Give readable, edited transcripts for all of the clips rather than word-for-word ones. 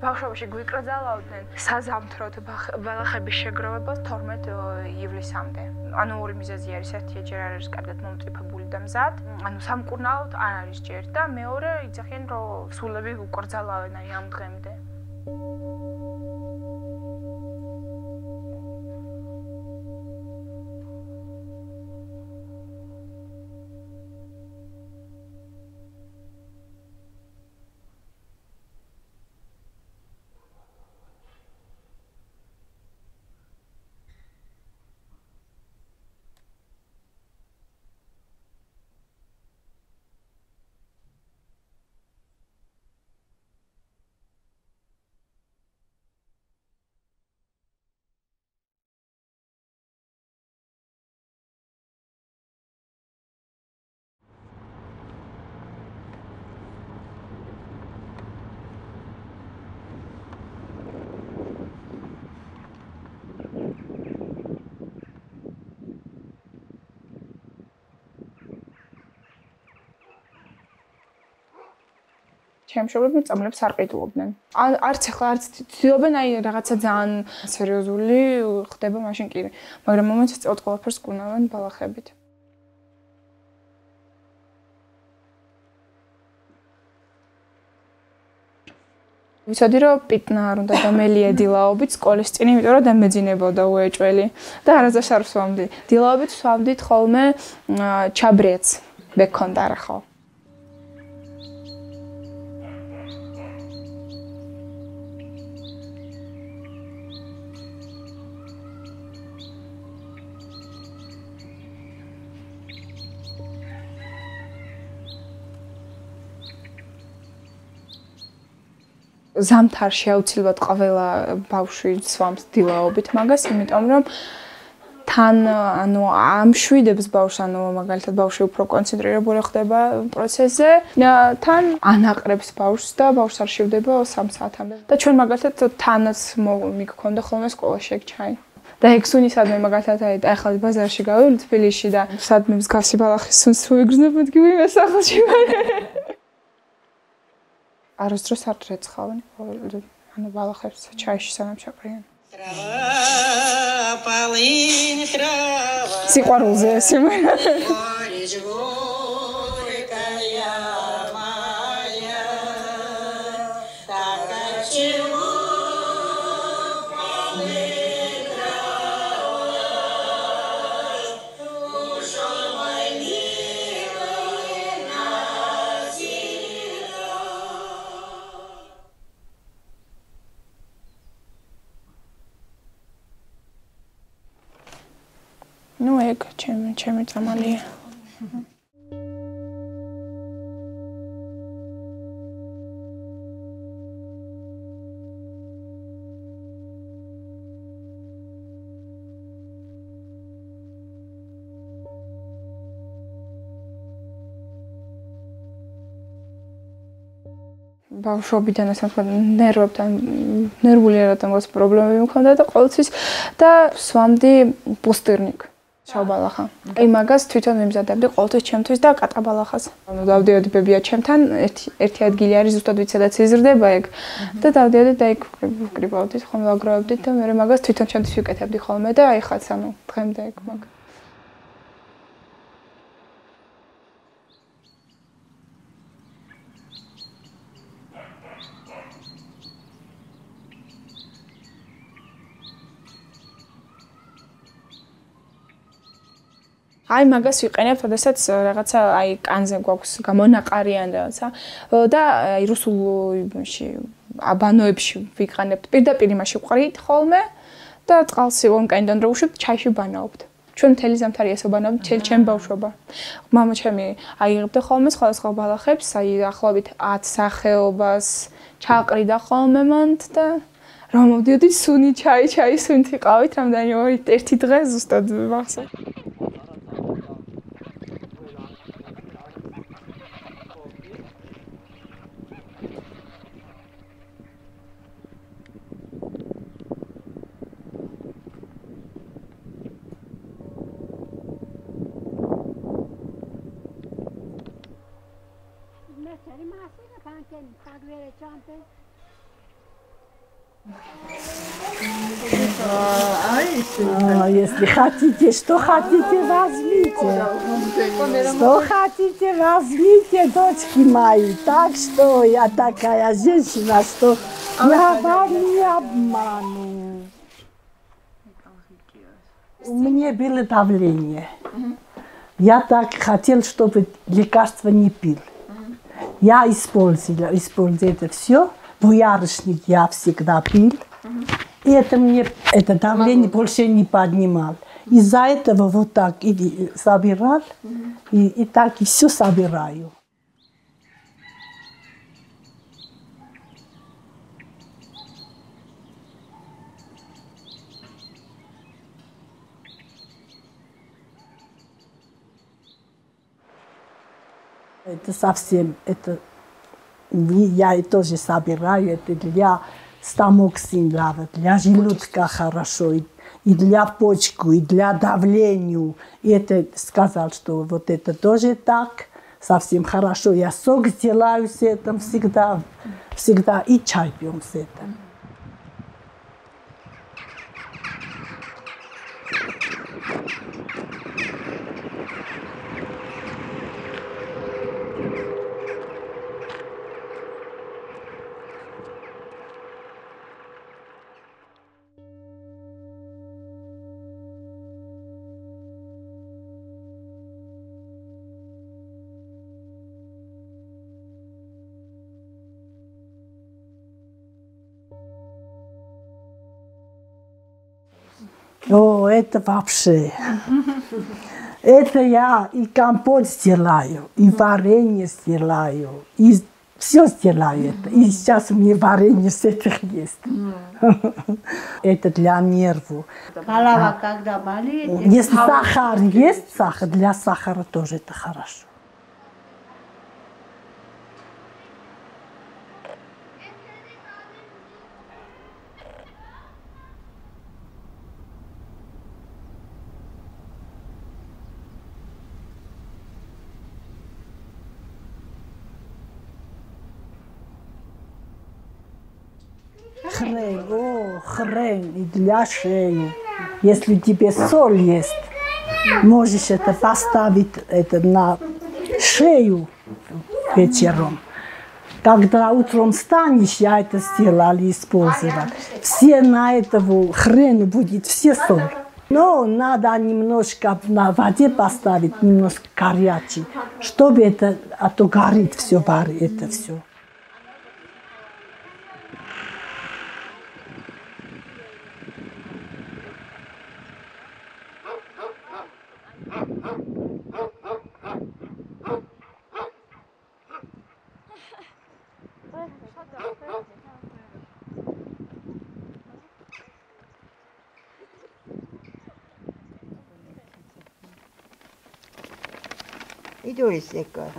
ბავშვობაში გვიკრძალავდნენ საზამთროთ ბალახების შეგროვებას 12 ივლისამდე. ანუ ორი მიზეზი არის, ერთი ჯერ არ არის კარგად მომწიფებული და მზად, ანუ სამკურნალოდ არ არის ჯერ და მეორე იძახიან რომ სულები უკრძალავენ აი ამ დღემდე. შემშობლები წამლებს არ ყიდულობდნენ. არც ახლა არც ცდილობენ აი რაღაცა ძალიან სერიოზული ხდება მაშინ კი, მაგრამ მომენტს წევთ ყველაფერს კუნავენ ბალახებით. ვიცოდი რომ პიტნა არ უნდა დამელია დილაობით სკოლის წინ, იმიტომ რომ დამეძინებოდა უეჭველი და არასდროს არ ვსვამდი. დილაობით ვსვამდით ხოლმე ჩაბრიეც ბექონდა რა ხო. ზამთარში აუცილებლად ყველა ბავშვი სვამს დილაობით მაგას, იმიტომ რომ თან ანუ ამშვიდებს ბავშვს, ანუ მაგალითად ბავშვი უფრო კონცენტრირებული ხდება პროცესზე, თან ანაყრებს ბავშვს და ბავშვს არ შევდება 3 საათამდე. და ჩვენ მაგალითად თანაც მიგქონდა ხოლმე სკოლაში ეგ ჩაი. და ეგ სუნი სადმე მაგალითად აი ახლა ბაზარში გავივლი თბილისში და სადმე მსგავსი ბალახის სუნს ვიგრძნობ მეთქი მე სახლში ვარ. არასდროს არ რეცხავენ, ანუ ბალახებს ჩაიში სანამ ჩაყრიან. სიყვარულზე ეს იმენა. Ну, ეგ ჩემი წამალია. ბავშვობიდან ასე ვთქვათ, ნერვული რატომაც პრობლემები მქონდა და ყოველთვის და სვამდი პუსტირნიკ. შავბალახა. აი მაგას თვითონ მიმზადებდი ყოველთვის ჩემთვის და კატაბალახას. ანუ დავდიოდი ბებია ჩემთან, ერთი ადგილი არის ზუსტად ვიცი სადაც იზრდება ეგ და დავდიოდი და ეგ ვკრიბავდით, ხოლმე ვაგროვებდით და მე მაგას თვითონ ჩემთვის ვიკეთებდი ხოლმე და აი ხაც ანუ დღემდე ეგ მაგ. აი მაგას ვიყენებთ, როდესაც რაღაცა აი კანზე გვაქვს გამონაყარიან რაღაცა და აი რუსულში აბანოებში ვიყენებთ. პირდაპირ იმაში ვყრით ხოლმე და წყალს ონკენდან რო უშვებთ, ჩაიში ბანაობთ. ჩვენ მთელი ზამთარი ესე ვბანაობთ, ჩემი ბავშვობა. მამა ჩემი აიღებდა ხოლმე სხვადასხვა ბალახებს, აი ახლობით 10 სახეობას ჩაყრიდა ხოლმე მანდ და რომ მოვდიოდი სუნი ჩაი სუნთი ყავით, რამდენი ერთი დღე ზუსტად ვახსოვ. Если хотите, что хотите, возьмите. Что хотите, возьмите, дочки мои. Так что я такая женщина, что я вам не обману. У меня было давление. Я так хотел, чтобы лекарства не пил. Я использовала это все. Боярышник я всегда пил. И это давление больше не поднимал. Из-за этого вот так и собирал, и так и все собираю. Это совсем, я тоже собираю, это для стомоксиндрава, для желудка хорошо, и для почку, и для давления. И это сказал, что вот это тоже так, совсем хорошо. Я сок сделаю с этим всегда, и чай пьем с этим. О, это вообще. Это я и компот сделаю, и варенье сделаю, и все сделаю это. И сейчас у меня варенье с этих есть. Это для нервов. Голова когда болит. Если сахар есть, сахар, для сахара тоже это хорошо. Хрен и для шеи. Если тебе соль есть, можешь это поставить на шею вечером. Когда утром встанешь, я это сделала и использовала. Все на этого хрену будет все соль. Но надо немножко на воде поставить, немножко горячий, чтобы это, а то горит все, это все. İdris ekar.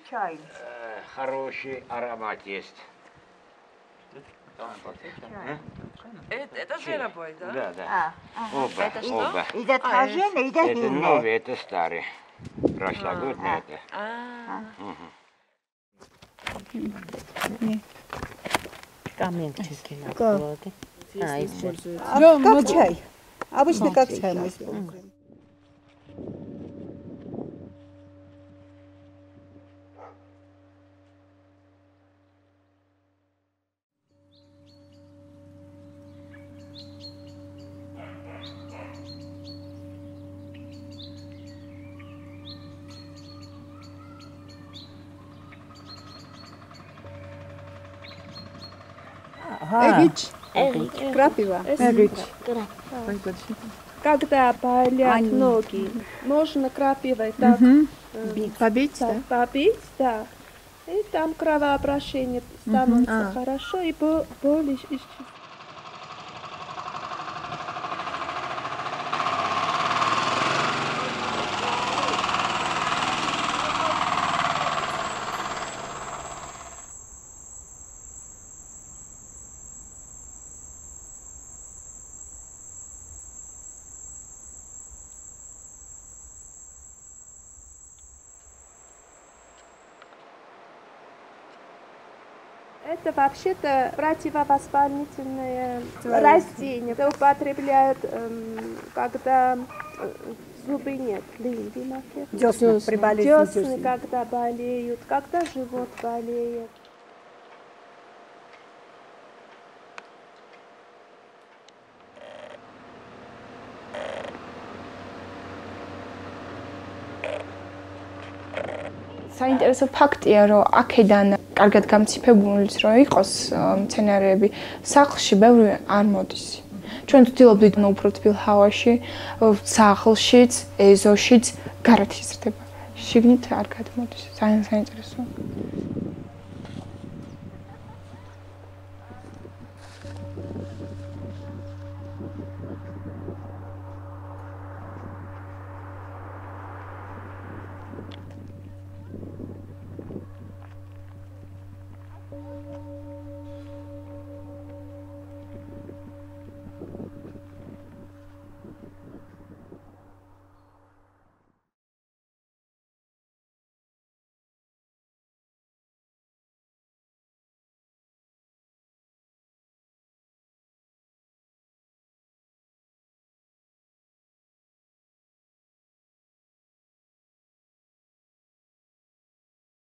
Чай. Хороший аромат есть. Это зверобой, да? Да, да. Оба, это что? оба. И за тажина, и за Это гимна. новый, это старый. Прошлогодний это. Каменчики на Как? плоты. Как чай? Обычно как чай мы используем. Крапива. Когда болят ноги, можно крапивой так Побить, да? побить, да. И там кровообращение становится хорошо, и боль исчезает. Это вообще-то противовоспалительное растение. Это употребляют, когда зубы нет. Десны, при болезни Десны, десен. когда болеют, когда живот болеет. საინტერესო ფაქტია, რომ აქედან კარგად გამციფებულიც რო იყოს მცენარეები, სახლში ბევრი არ მოდის. ჩვენ ვცდილობთ უფრო თბილ ჰავაში, სახლშიც, ეზოშიც გარეთ იზრდება. შიგნით არ გადმოდის. ძალიან საინტერესოა.